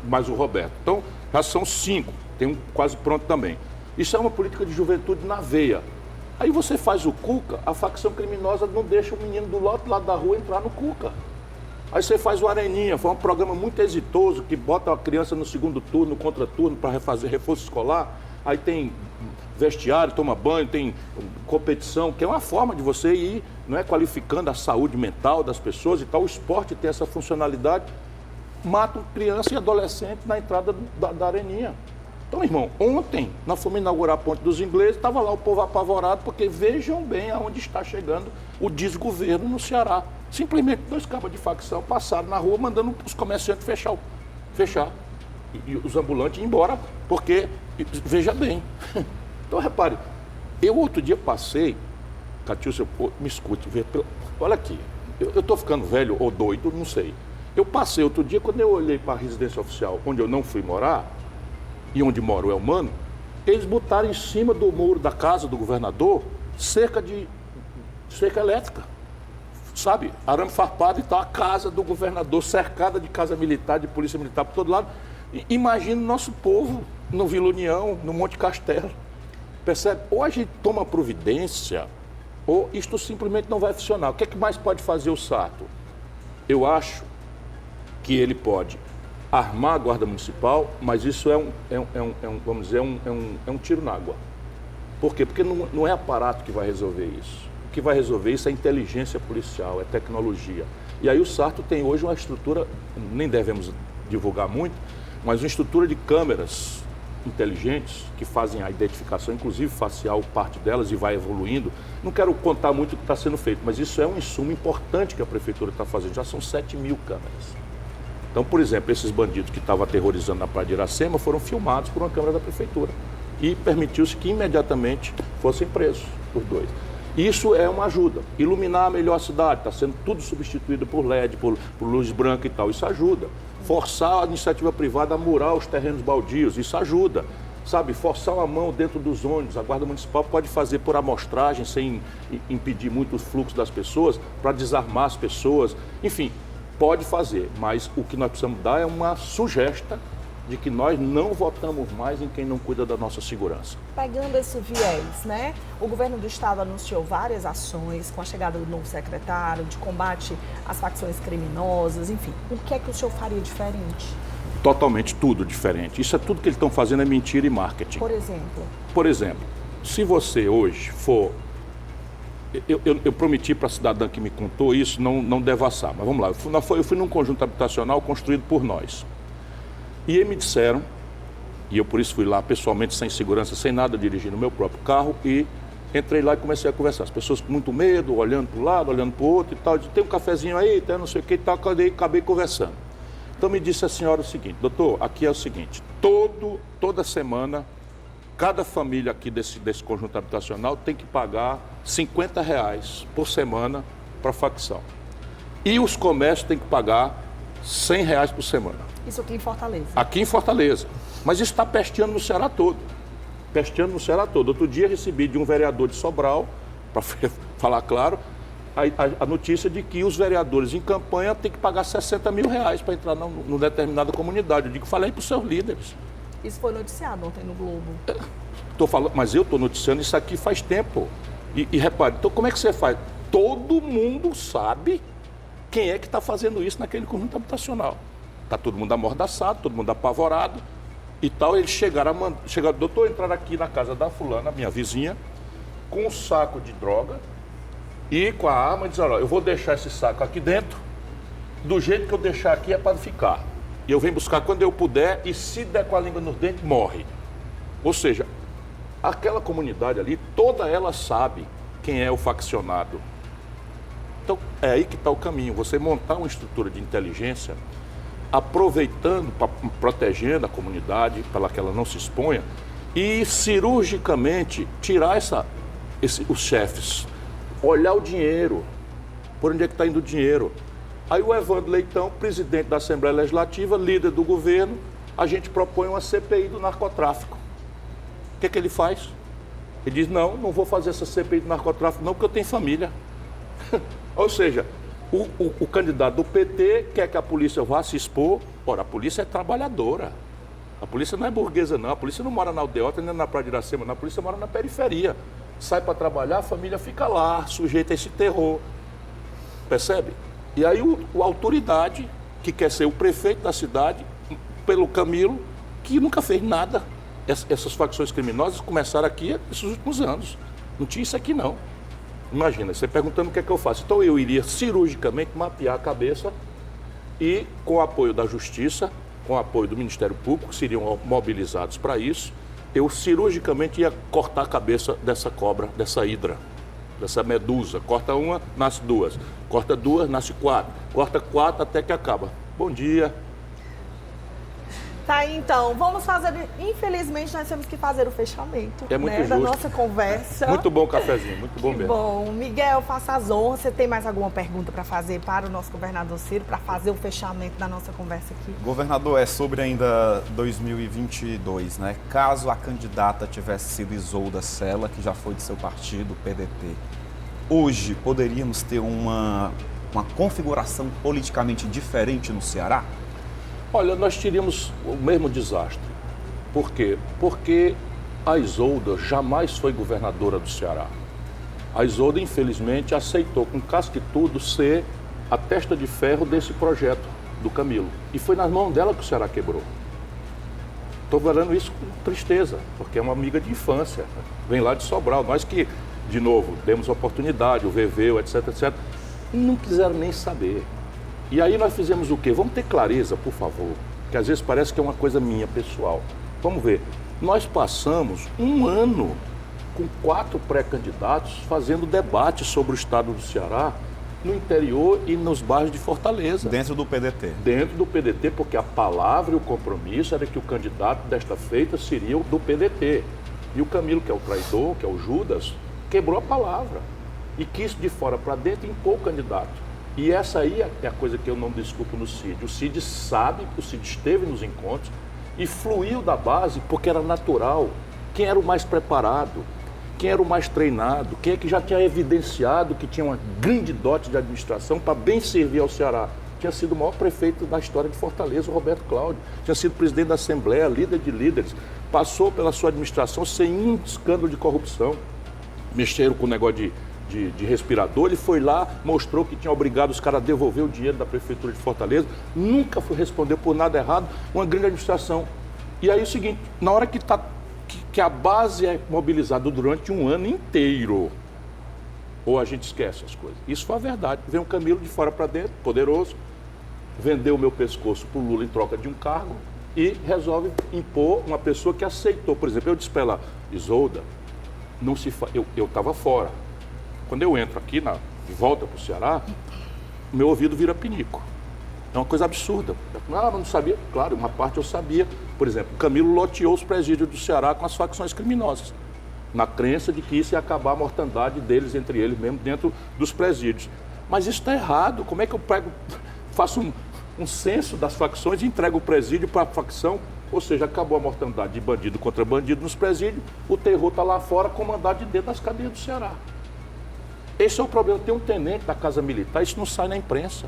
mais o Roberto. Então já são 5, tem um quase pronto também. Isso é uma política de juventude na veia. Aí você faz o Cuca, a facção criminosa não deixa o menino do outro lado da rua entrar no Cuca. Aí você faz o Areninha, foi um programa muito exitoso, que bota a criança no segundo turno, no contraturno, para fazer reforço escolar. Aí tem vestiário, toma banho, tem competição, que é uma forma de você ir, não é, qualificando a saúde mental das pessoas e tal. O esporte tem essa funcionalidade. Matam criança e adolescente na entrada da Areninha. Então, irmão, ontem nós fomos inaugurar a Ponte dos Ingleses, estava lá o povo apavorado, porque vejam bem aonde está chegando o desgoverno no Ceará. Simplesmente 2 cabas de facção passaram na rua mandando os comerciantes fechar. E os ambulantes ir embora, porque, veja bem. Então, repare, eu outro dia passei, Catiúcia, me escute, olha aqui, eu estou ficando velho ou doido, não sei. Eu passei outro dia, quando eu olhei para a residência oficial, onde eu não fui morar, e onde mora o Elmano, eles botaram em cima do muro da casa do governador cerca elétrica. Sabe? Arame farpado e tal, a casa do governador cercada de casa militar, de polícia militar por todo lado. Imagina o nosso povo no Vila União, no Monte Castelo. Percebe? Ou a gente toma providência, ou isto simplesmente não vai funcionar. O que é que mais pode fazer o Sarto? Eu acho que ele pode armar a Guarda Municipal, mas isso vamos dizer, é um tiro na água. Por quê? Porque não é aparato que vai resolver isso. O que vai resolver isso é inteligência policial, é tecnologia. E aí o Sarto tem hoje uma estrutura, nem devemos divulgar muito, mas uma estrutura de câmeras inteligentes que fazem a identificação, inclusive facial, parte delas, e vai evoluindo. Não quero contar muito o que está sendo feito, mas isso é um insumo importante que a Prefeitura está fazendo. Já são 7.000 câmeras. Então, por exemplo, esses bandidos que estavam aterrorizando na Praia de Iracema foram filmados por uma câmera da Prefeitura. E permitiu-se que imediatamente fossem presos os 2. Isso é uma ajuda. Iluminar melhor a cidade, está sendo tudo substituído por LED, por luz branca e tal, isso ajuda. Forçar a iniciativa privada a murar os terrenos baldios, isso ajuda. Sabe, forçar uma mão dentro dos ônibus, a Guarda Municipal pode fazer por amostragem, sem impedir muito o fluxo das pessoas, para desarmar as pessoas, enfim, pode fazer. Mas o que nós precisamos dar é uma sugestão de que nós não votamos mais em quem não cuida da nossa segurança. Pegando esse viés, né? O governo do estado anunciou várias ações com a chegada do novo secretário de combate às facções criminosas, enfim. O que é que o senhor faria diferente? Totalmente tudo diferente. Isso é tudo que eles estão fazendo é mentira e marketing. Por exemplo? Por exemplo, se você hoje for... Eu prometi para a cidadã que me contou isso não devassar, mas vamos lá. Eu fui num conjunto habitacional construído por nós. E eles me disseram, e eu por isso fui lá pessoalmente, sem segurança, sem nada, dirigindo o meu próprio carro, e entrei lá e comecei a conversar. As pessoas com muito medo, olhando para um lado, olhando para o outro e tal. Disse, tem um cafezinho aí, tem não sei o que e tal, acabei conversando. Então me disse a senhora o seguinte, doutor, aqui é o seguinte, toda semana, cada família aqui desse conjunto habitacional tem que pagar R$50 por semana para a facção. E os comércios têm que pagar R$100 por semana. Isso aqui em Fortaleza? Aqui em Fortaleza. Mas isso está pesteando no Ceará todo. Pesteando no Ceará todo. Outro dia recebi de um vereador de Sobral, para falar claro, a notícia de que os vereadores em campanha têm que pagar R$60 mil para entrar numa determinada comunidade. Eu digo, falei para os seus líderes. Isso foi noticiado ontem no Globo. Mas eu estou noticiando isso aqui faz tempo. E repare, então como é que você faz? Todo mundo sabe quem é que está fazendo isso naquele conjunto habitacional. Está todo mundo amordaçado, todo mundo apavorado e tal. Eles chegaram, doutor, entrar aqui na casa da fulana, minha vizinha, com um saco de droga e com a arma e dizer, olha, eu vou deixar esse saco aqui dentro, do jeito que eu deixar aqui é para ficar. E eu venho buscar quando eu puder e se der com a língua nos dentes, morre. Ou seja, aquela comunidade ali, toda ela sabe quem é o faccionado. Então, é aí que está o caminho. Você montar uma estrutura de inteligência, aproveitando, protegendo a comunidade, para que ela não se exponha, e cirurgicamente tirar os chefes, olhar o dinheiro, por onde é que está indo o dinheiro. Aí o Evandro Leitão, presidente da Assembleia Legislativa, líder do governo, a gente propõe uma CPI do narcotráfico. O que é que ele faz? Ele diz, não vou fazer essa CPI do narcotráfico não, porque eu tenho família. Ou seja, o candidato do PT quer que a polícia vá se expor. Ora, a polícia é trabalhadora. A polícia não é burguesa, não. A polícia não mora na aldeota, nem na Praia de Iracema, não. A polícia mora na periferia. Sai para trabalhar, a família fica lá, sujeita a esse terror. Percebe? E aí a autoridade, que quer ser o prefeito da cidade, pelo Camilo, que nunca fez nada. Essas facções criminosas começaram aqui nesses últimos anos. Não tinha isso aqui, não. Imagina, você perguntando o que é que eu faço. Então eu iria cirurgicamente mapear a cabeça e, com o apoio da Justiça, com o apoio do Ministério Público, que seriam mobilizados para isso, eu cirurgicamente ia cortar a cabeça dessa cobra, dessa hidra, dessa medusa. Corta uma, nasce duas. Corta duas, nasce quatro. Corta quatro até que acaba. Bom dia. Tá aí, então, vamos fazer, infelizmente nós temos que fazer o fechamento, É muito da justo. nossa conversa. Muito bom o cafezinho, muito bom mesmo. Bom, Miguel, faça as honras. Você tem mais alguma pergunta para fazer para o nosso governador Ciro, para fazer o fechamento da nossa conversa aqui? Governador, é sobre ainda 2022, né? Caso a candidata tivesse sido Isolda Sela, que já foi de seu partido, o PDT, hoje poderíamos ter uma configuração politicamente diferente no Ceará? Olha, nós teríamos o mesmo desastre. Por quê? Porque a Isolda jamais foi governadora do Ceará. A Isolda, infelizmente, aceitou com casca e tudo ser a testa de ferro desse projeto do Camilo. E foi nas mãos dela que o Ceará quebrou. Estou falando isso com tristeza, porque é uma amiga de infância. Vem lá de Sobral. Nós que, de novo, demos oportunidade, o Veveu, etc, etc, não quiseram nem saber. E aí nós fizemos o quê? Vamos ter clareza, por favor, que às vezes parece que é uma coisa minha, pessoal. Vamos ver. Nós passamos um ano com 4 pré-candidatos fazendo debate sobre o estado do Ceará no interior e nos bairros de Fortaleza. Dentro do PDT. Dentro do PDT, porque a palavra e o compromisso era que o candidato desta feita seria o do PDT. E o Camilo, que é o traidor, que é o Judas, quebrou a palavra e quis de fora para dentro impor o candidato. E essa aí é a coisa que eu não desculpo no Cid. O Cid sabe, o Cid esteve nos encontros e fluiu da base porque era natural. Quem era o mais preparado, quem era o mais treinado, quem é que já tinha evidenciado que tinha uma grande dote de administração para bem servir ao Ceará. Tinha sido o maior prefeito da história de Fortaleza, o Roberto Cláudio. Tinha sido presidente da Assembleia, líder de líderes. Passou pela sua administração sem um escândalo de corrupção. Mexeram com o negócio de respirador, ele foi lá, mostrou que tinha obrigado os caras a devolver o dinheiro da Prefeitura de Fortaleza, nunca foi responder por nada errado, uma grande administração. E aí é o seguinte, na hora que a base é mobilizada durante um ano inteiro, ou a gente esquece as coisas. Isso foi a verdade. Vem um Camilo de fora para dentro, poderoso, vendeu o meu pescoço para o Lula em troca de um cargo e resolve impor uma pessoa que aceitou. Por exemplo, eu disse para ela, Isolda, não se eu estava fora. Quando eu entro aqui, de volta para o Ceará, meu ouvido vira pinico. É uma coisa absurda. Ah, mas não sabia. Claro, uma parte eu sabia. Por exemplo, o Camilo loteou os presídios do Ceará com as facções criminosas, na crença de que isso ia acabar a mortandade deles, entre eles mesmo, dentro dos presídios. Mas isso está errado. Como é que eu faço um censo das facções e entrego o presídio para a facção? Ou seja, acabou a mortandade de bandido contra bandido nos presídios, o terror está lá fora, comandado de dentro das cadeias do Ceará. Esse é o problema. Tem um tenente da Casa Militar, isso não sai na imprensa.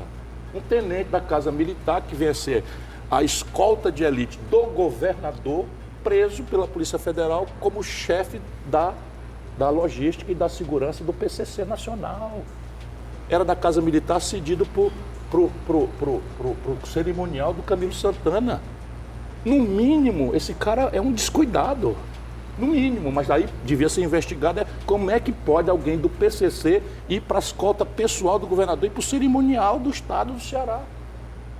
Um tenente da Casa Militar que vem a ser a escolta de elite do governador, preso pela Polícia Federal como chefe da logística e da segurança do PCC Nacional. Era da Casa Militar cedido pro cerimonial do Camilo Santana. No mínimo, esse cara é um descuidado. No mínimo, mas aí devia ser investigado como é que pode alguém do PCC ir para a escolta pessoal do governador e para o cerimonial do estado do Ceará.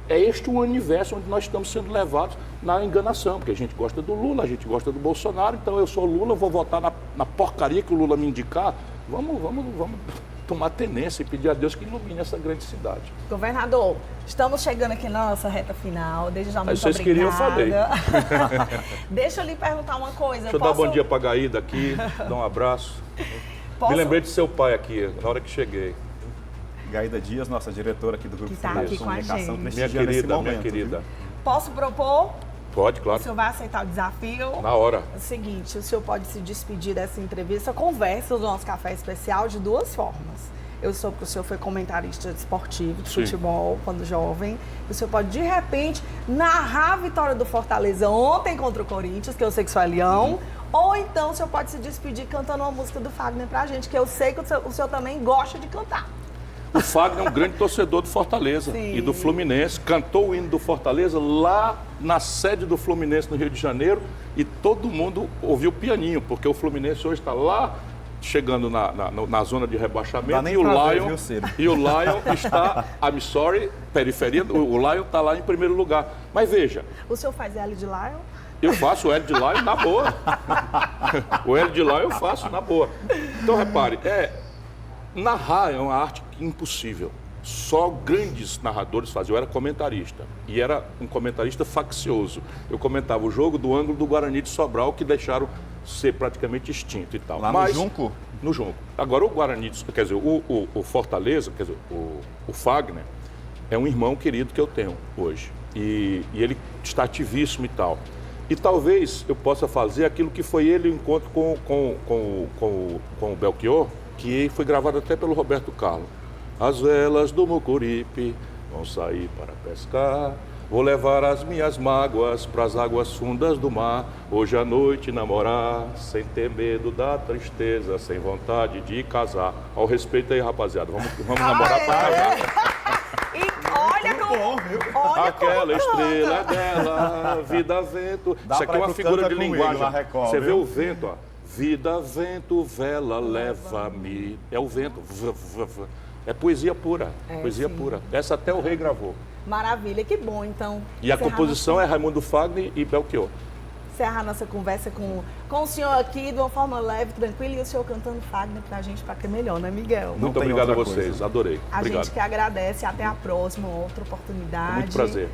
É este o universo onde nós estamos sendo levados na enganação, porque a gente gosta do Lula, a gente gosta do Bolsonaro, então eu sou Lula, vou votar na porcaria que o Lula me indicar. Vamos tomar tenência e pedir a Deus que ilumine essa grande cidade. Governador, estamos chegando aqui na nossa reta final. Desde já, muito vocês obrigada. queriam, eu falei. Deixa eu lhe perguntar uma coisa. Deixa eu dar bom dia para a Gaída aqui, dar um abraço. Me lembrei de seu pai aqui, na hora que cheguei. Gaída Dias, nossa diretora aqui do Grupo Que tá aqui com a gente. Minha querida. Posso propor? Pode, claro. O senhor vai aceitar o desafio? Na hora. É o seguinte, o senhor pode se despedir dessa entrevista, conversa do nosso café especial de duas formas. Eu soube que o senhor foi comentarista esportivo de Sim. futebol quando jovem. O senhor pode, de repente, narrar a vitória do Fortaleza ontem contra o Corinthians, que eu sei que o senhor é leão. Ou então o senhor pode se despedir cantando uma música do Fagner pra gente, que eu sei que o senhor também gosta de cantar. O Fagner é um grande torcedor do Fortaleza Sim. e do Fluminense. Cantou o hino do Fortaleza lá na sede do Fluminense no Rio de Janeiro e todo mundo ouviu o pianinho, porque o Fluminense hoje está lá chegando na zona de Dá rebaixamento nem e o pra ver, Lion viu, Ciro? e o Lion está, I'm sorry, periferia, o Lion está lá em primeiro lugar. Mas veja, O senhor faz L de Lion? eu faço o L de Lion na boa. O L de Lion eu faço na boa. Então repare, narrar é uma arte impossível. Só grandes narradores faziam. Eu era comentarista. E era um comentarista faccioso. Eu comentava o jogo do ângulo do Guarani de Sobral, que deixaram ser praticamente extinto e tal. Lá no Junco? No Junco. Agora o Guarani, quer dizer, o Fortaleza, quer dizer, o Fagner, é um irmão querido que eu tenho hoje. E ele está ativíssimo e tal. E talvez eu possa fazer aquilo que foi ele, o encontro com o Belchior, que foi gravado até pelo Roberto Carlos. As velas do Mucuripe vão sair para pescar, vou levar as minhas mágoas para as águas fundas do mar, hoje à noite namorar, sem ter medo da tristeza, sem vontade de casar. Ao respeito aí, rapaziada, vamos namorar para casar. E olha como... bom, viu? Olha Aquela como estrela canta. dela, vida, vento. Dá Isso aqui pra é uma ir pro figura Canta de Comigo linguagem. na Record, Você vê viu? o vento, ó. Vida, vento, vela, leva-me. É o vento. É poesia pura. Poesia sim. pura. Essa até o rei gravou. Maravilha, que bom, então. E a composição é Raimundo Fagner e Belchior. Encerrar nossa conversa com o senhor aqui de uma forma leve, tranquila, e o senhor cantando Fagner pra gente, pra que é melhor, né, Miguel? Muito tem obrigado a outra vocês. coisa. Adorei. A Obrigado. gente que agradece. Até a próxima, outra oportunidade. Muito prazer.